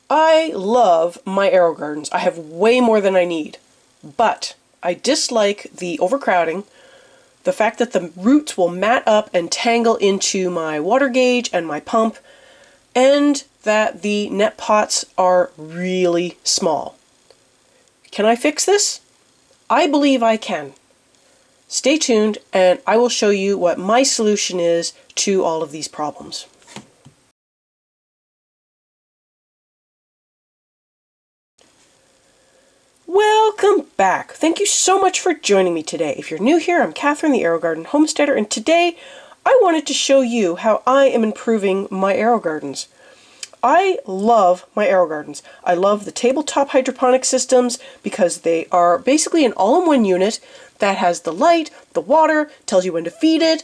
I love my Aerogardens. I have way more than I need, but I dislike the overcrowding, the fact that the roots will mat up and tangle into my water gauge and my pump, and that the net pots are really small. Can I fix this? I believe I can. Stay tuned and I will show you what my solution is to all of these problems. Welcome back. Thank you so much for joining me today. If you're new here, I'm Kathryn, the Aerogarden Homesteader, and today I wanted to show you how I am improving my Aerogardens. I love my Aerogardens. I love the tabletop hydroponic systems because they are basically an all-in-one unit that has the light, the water, tells you when to feed it.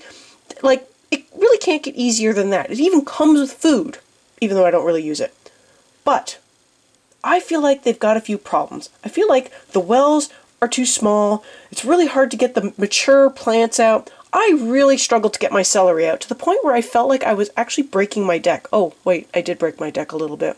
Like, it really can't get easier than that. It even comes with food, even though I don't really use it. But I feel like they've got a few problems. I feel like the wells are too small. It's really hard to get the mature plants out. I really struggled to get my celery out to the point where I felt like I was actually breaking my deck. Oh, wait, I did break my deck a little bit.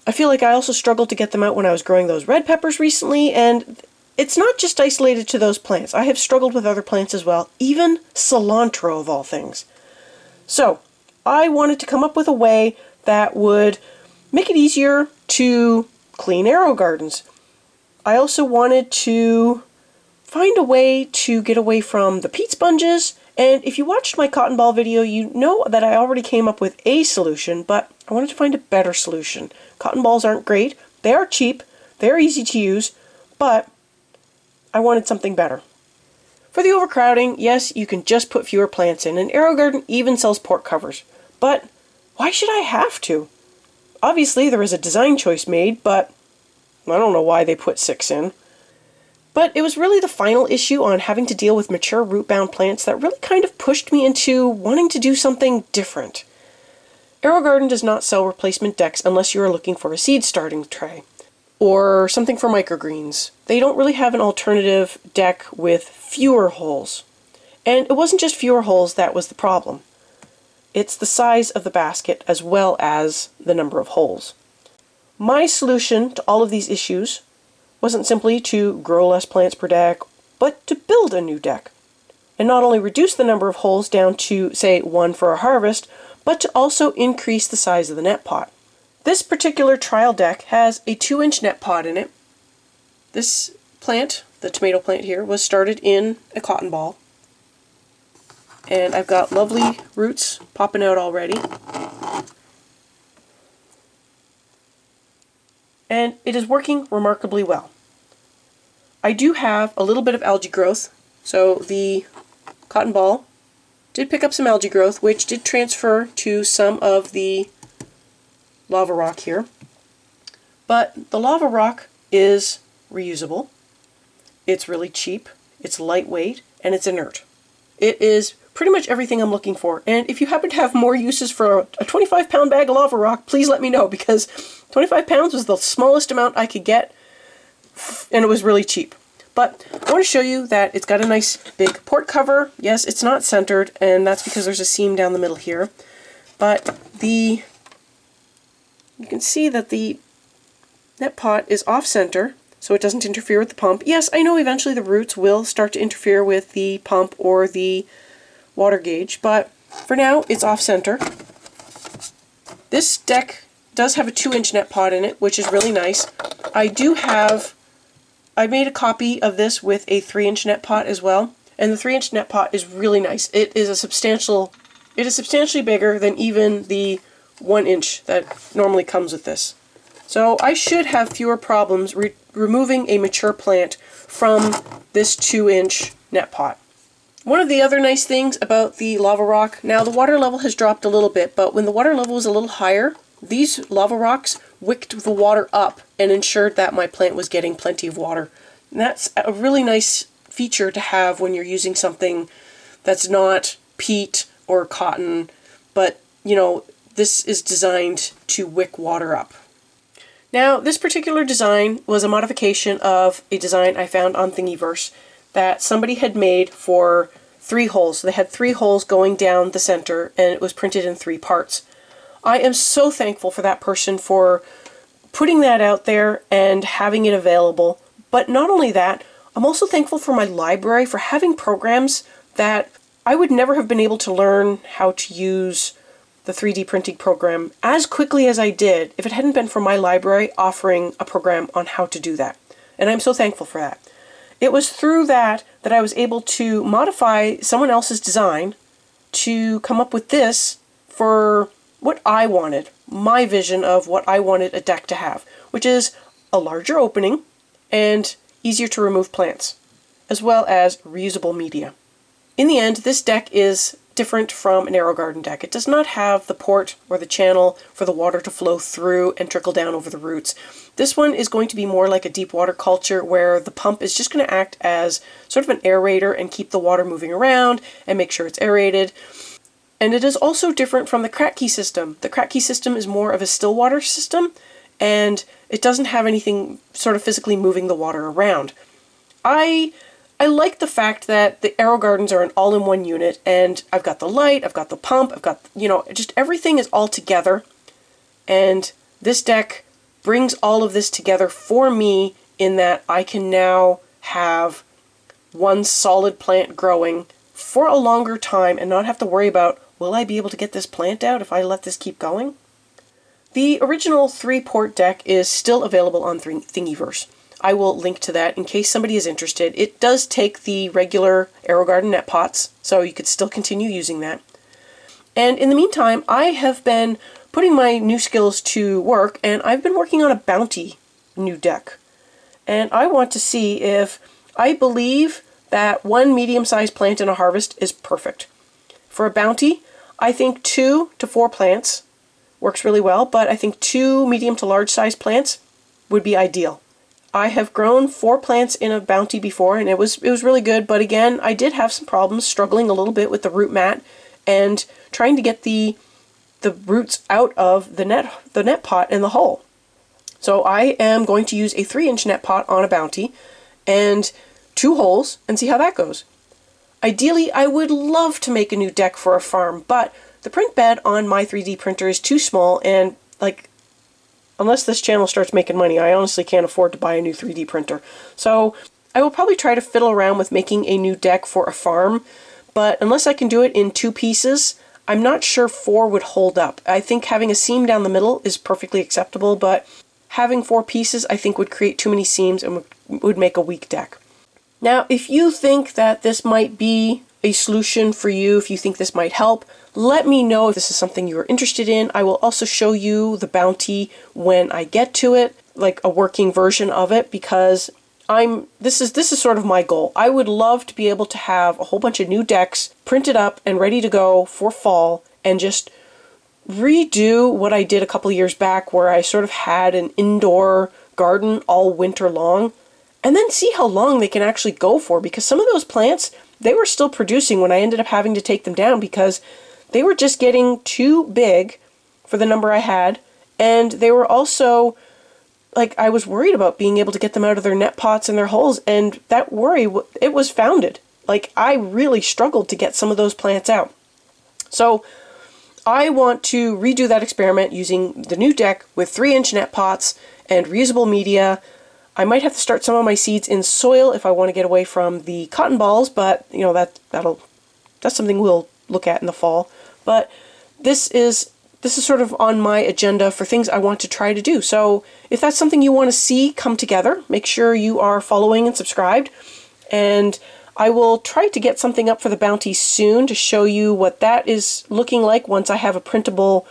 I feel like I also struggled to get them out when I was growing those red peppers recently, and it's not just isolated to those plants. I have struggled with other plants as well, even cilantro of all things. So, I wanted to come up with a way that would make it easier to clean Aerogardens. I also wanted to find a way to get away from the peat sponges, and if you watched my cotton ball video, you know that I already came up with a solution, but I wanted to find a better solution. Cotton balls aren't great, they are cheap, they're easy to use, but I wanted something better. For the overcrowding, yes, you can just put fewer plants in, and Aerogarden even sells port covers, but why should I have to? Obviously, there was a design choice made, but I don't know why they put 6 in. But it was really the final issue on having to deal with mature root-bound plants that really kind of pushed me into wanting to do something different. Aerogarden does not sell replacement decks unless you are looking for a seed starting tray, or something for microgreens. They don't really have an alternative deck with fewer holes. And it wasn't just fewer holes that was the problem. It's the size of the basket as well as the number of holes. My solution to all of these issues wasn't simply to grow less plants per deck, but to build a new deck. And not only reduce the number of holes down to, say, 1 for a harvest, but to also increase the size of the net pot. This particular trial deck has a 2-inch net pot in it. This plant, the tomato plant here, was started in a cotton ball. And I've got lovely roots popping out already. And it is working remarkably well. I do have a little bit of algae growth, so the cotton ball did pick up some algae growth, which did transfer to some of the lava rock here. But the lava rock is reusable, it's really cheap, it's lightweight, and it's inert. It is pretty much everything I'm looking for. And if you happen to have more uses for a 25-pound bag of lava rock, please let me know, because 25 pounds was the smallest amount I could get, and it was really cheap. But I want to show you that it's got a nice big port cover. Yes, it's not centered, and that's because there's a seam down the middle here. But you can see that the net pot is off-center, so it doesn't interfere with the pump. Yes, I know eventually the roots will start to interfere with the pump or the water gauge, but for now it's off-center. This deck does have a 2-inch net pot in it, which is really nice. I made a copy of this with a 3-inch net pot as well, and the 3-inch net pot is really nice. It is substantially bigger than even the 1-inch that normally comes with this. So I should have fewer problems removing a mature plant from this 2-inch net pot. One of the other nice things about the lava rock, now the water level has dropped a little bit, but when the water level was a little higher, these lava rocks wicked the water up and ensured that my plant was getting plenty of water. And that's a really nice feature to have when you're using something that's not peat or cotton, but, you know, this is designed to wick water up. Now, this particular design was a modification of a design I found on Thingiverse that somebody had made for 3 holes. So they had 3 holes going down the center, and it was printed in 3 parts. I am so thankful for that person for putting that out there and having it available. But not only that, I'm also thankful for my library for having programs that I would never have been able to learn how to use the 3D printing program as quickly as I did if it hadn't been for my library offering a program on how to do that. And I'm so thankful for that. It was through that I was able to modify someone else's design to come up with this for what I wanted, my vision of what I wanted a deck to have, which is a larger opening and easier to remove plants, as well as reusable media. In the end, this deck is different from an Aerogarden deck. It does not have the port or the channel for the water to flow through and trickle down over the roots. This one is going to be more like a deep water culture where the pump is just going to act as sort of an aerator and keep the water moving around and make sure it's aerated. And it is also different from the Kratky system. The Kratky system is more of a still water system, and it doesn't have anything sort of physically moving the water around. I like the fact that the Aerogardens are an all-in-one unit, and I've got the light, I've got the pump, I've got, just everything is all together, and this deck brings all of this together for me in that I can now have one solid plant growing for a longer time and not have to worry about, will I be able to get this plant out if I let this keep going? The original 3-port deck is still available on Thingiverse. I will link to that in case somebody is interested. It does take the regular Aerogarden net pots, so you could still continue using that. And in the meantime, I have been putting my new skills to work, and I've been working on a bounty new deck. And I want to see if I believe that one medium-sized plant in a harvest is perfect. For a bounty, I think 2 to 4 plants works really well, but I think 2 medium to large-sized plants would be ideal. I have grown 4 plants in a bounty before, and it was really good, but again, I did have some problems struggling a little bit with the root mat and trying to get the roots out of the net pot in the hole. So I am going to use a 3-inch net pot on a bounty and 2 holes and see how that goes. Ideally, I would love to make a new deck for a farm, but the print bed on my 3D printer is too small, and unless this channel starts making money, I honestly can't afford to buy a new 3D printer. So I will probably try to fiddle around with making a new deck for a farm, but unless I can do it in 2 pieces, I'm not sure 4 would hold up. I think having a seam down the middle is perfectly acceptable, but having 4 pieces I think would create too many seams and would make a weak deck. Now, if you think that this might be a solution for you, if you think this might help, let me know if this is something you are interested in. I will also show you the bounty when I get to it, like a working version of it, because this is sort of my goal. I would love to be able to have a whole bunch of new decks printed up and ready to go for fall and just redo what I did a couple of years back where I sort of had an indoor garden all winter long, and then see how long they can actually go for, because some of those plants, they were still producing when I ended up having to take them down because they were just getting too big for the number I had, and they were also, I was worried about being able to get them out of their net pots and their holes, and that worry, it was founded. I really struggled to get some of those plants out. So I want to redo that experiment using the new deck with 3-inch net pots and reusable media. I might have to start some of my seeds in soil if I want to get away from the cotton balls, but that's something we'll look at in the fall. But this is sort of on my agenda for things I want to try to do. So if that's something you want to see come together, make sure you are following and subscribed. And I will try to get something up for the bounty soon to show you what that is looking like once I have a prototype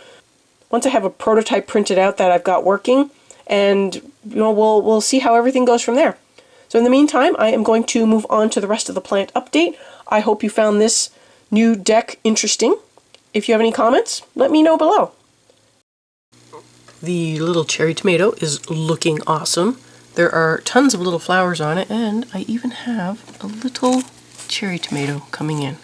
printed out that I've got working. And we'll see how everything goes from there. So in the meantime, I am going to move on to the rest of the plant update. I hope you found this new deck interesting. If you have any comments, let me know below. The little cherry tomato is looking awesome. There are tons of little flowers on it, and I even have a little cherry tomato coming in.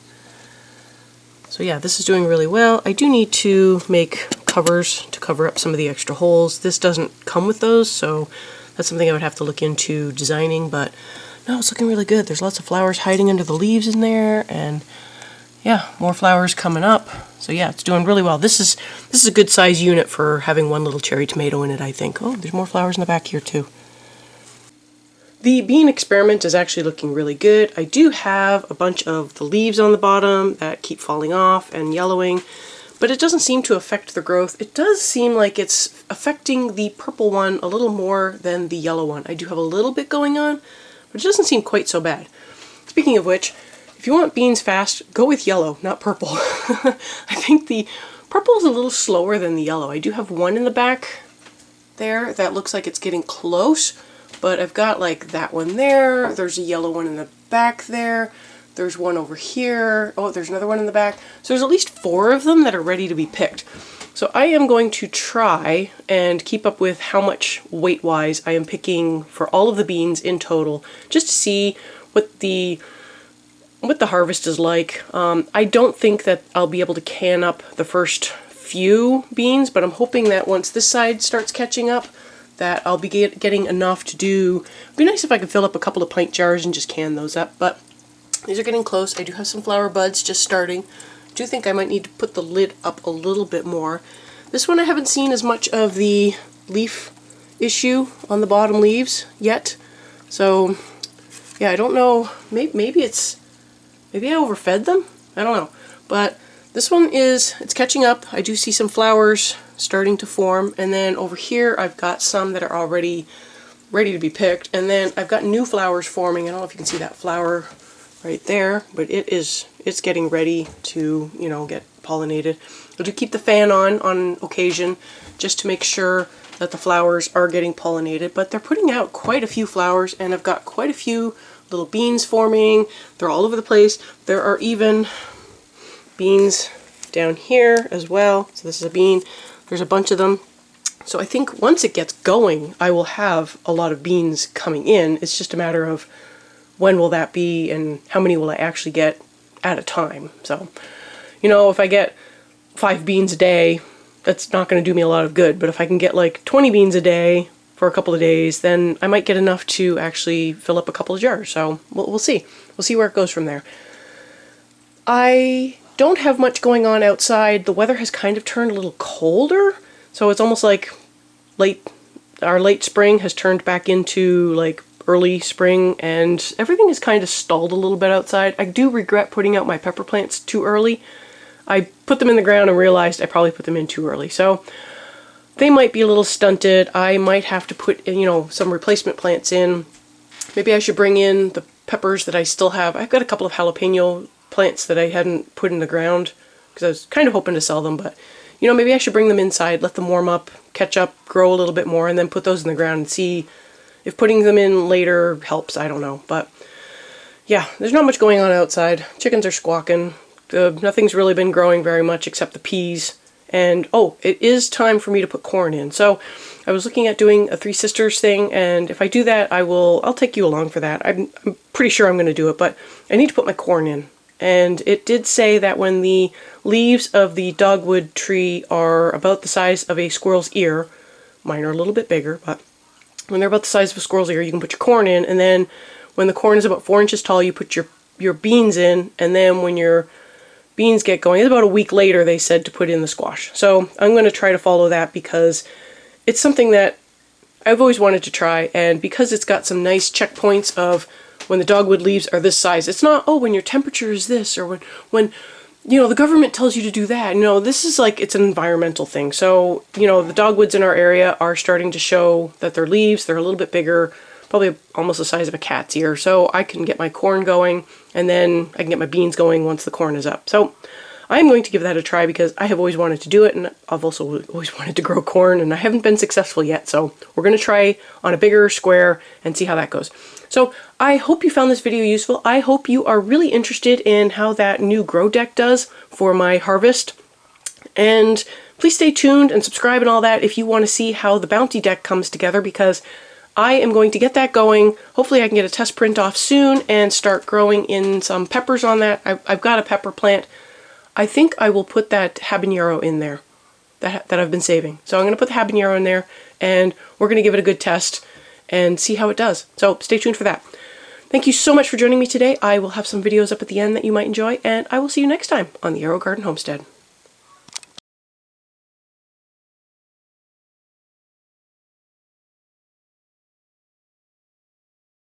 So yeah, this is doing really well. I do need to make covers to cover up some of the extra holes. This doesn't come with those, so that's something I would have to look into designing, but no, it's looking really good. There's lots of flowers hiding under the leaves in there, and yeah, more flowers coming up. So yeah, it's doing really well. This is a good size unit for having one little cherry tomato in it, I think. Oh, there's more flowers in the back here too. The bean experiment is actually looking really good. I do have a bunch of the leaves on the bottom that keep falling off and yellowing, but it doesn't seem to affect the growth. It does seem like it's affecting the purple one a little more than the yellow one. I do have a little bit going on, but it doesn't seem quite so bad. Speaking of which, if you want beans fast, go with yellow, not purple. I think the purple is a little slower than the yellow. I do have one in the back there that looks like it's getting close, but I've got like that one there. There's a yellow one in the back there. There's one over here. Oh, there's another one in the back. So there's at least 4 of them that are ready to be picked. So I am going to try and keep up with how much weight-wise I am picking for all of the beans in total, just to see what the harvest is like. I don't think that I'll be able to can up the first few beans, but I'm hoping that once this side starts catching up, that I'll be getting enough to do. It'd be nice if I could fill up a couple of pint jars and just can those up, but these are getting close. I do have some flower buds just starting. I do think I might need to put the lid up a little bit more. This one I haven't seen as much of the leaf issue on the bottom leaves yet, so yeah, I don't know. Maybe I overfed them? I don't know. But this one it's catching up. I do see some flowers starting to form, and then over here I've got some that are already ready to be picked, and then I've got new flowers forming. I don't know if you can see that flower right there, but it's getting ready to, you know, get pollinated. I do keep the fan on occasion just to make sure that the flowers are getting pollinated, but they're putting out quite a few flowers, and I've got quite a few little beans forming. They're all over the place. There are even beans down here as well. So this is a bean. There's a bunch of them. So I think once it gets going, I will have a lot of beans coming in. It's just a matter of when will that be and how many will I actually get at a time. So, you know, if I get 5 beans a day, that's not going to do me a lot of good. But if I can get like 20 beans a day for a couple of days, then I might get enough to actually fill up a couple of jars. So we'll see. We'll see where it goes from there. I don't have much going on outside. The weather has kind of turned a little colder, so it's almost like our late spring has turned back into like early spring, and everything is kind of stalled a little bit outside. I do regret putting out my pepper plants too early. I put them in the ground and realized I probably put them in too early, so they might be a little stunted. I might have to put, you know, some replacement plants in. Maybe I should bring in the peppers that I still have. I've got a couple of jalapeno plants that I hadn't put in the ground because I was kind of hoping to sell them, but you know, maybe I should bring them inside, let them warm up, catch up, grow a little bit more, and then put those in the ground and see if putting them in later helps. I don't know, but yeah, there's not much going on outside. Chickens are squawking. Nothing's really been growing very much except the peas. And oh, it is time for me to put corn in. So I was looking at doing a Three Sisters thing, and if I do that, I'll take you along for that. I'm pretty sure I'm going to do it, but I need to put my corn in. And it did say that when the leaves of the dogwood tree are about the size of a squirrel's ear, mine are a little bit bigger, but when they're about the size of a squirrel's ear, you can put your corn in, and then when the corn is about 4 inches tall, you put your beans in, and then when your beans get going, it's about a week later, they said, to put in the squash. So I'm going to try to follow that because it's something that I've always wanted to try, and because it's got some nice checkpoints of when the dogwood leaves are this size. It's not, oh, when your temperature is this, or when you know, the government tells you to do that. No, this is like, it's an environmental thing. So, you know, the dogwoods in our area are starting to show that their leaves, they're a little bit bigger, probably almost the size of a cat's ear. So I can get my corn going, and then I can get my beans going once the corn is up. So I'm going to give that a try because I have always wanted to do it, and I've also always wanted to grow corn, and I haven't been successful yet. So we're going to try on a bigger square and see how that goes. So I hope you found this video useful. I hope you are really interested in how that new grow deck does for my harvest. And please stay tuned and subscribe and all that if you want to see how the bounty deck comes together, because I am going to get that going. Hopefully I can get a test print off soon and start growing in some peppers on that. I've got a pepper plant. I think I will put that habanero in there that I've been saving. So I'm going to put the habanero in there, and we're going to give it a good test and see how it does. So stay tuned for that. Thank you so much for joining me today. I will have some videos up at the end that you might enjoy, and I will see you next time on the Aerogarden Homestead.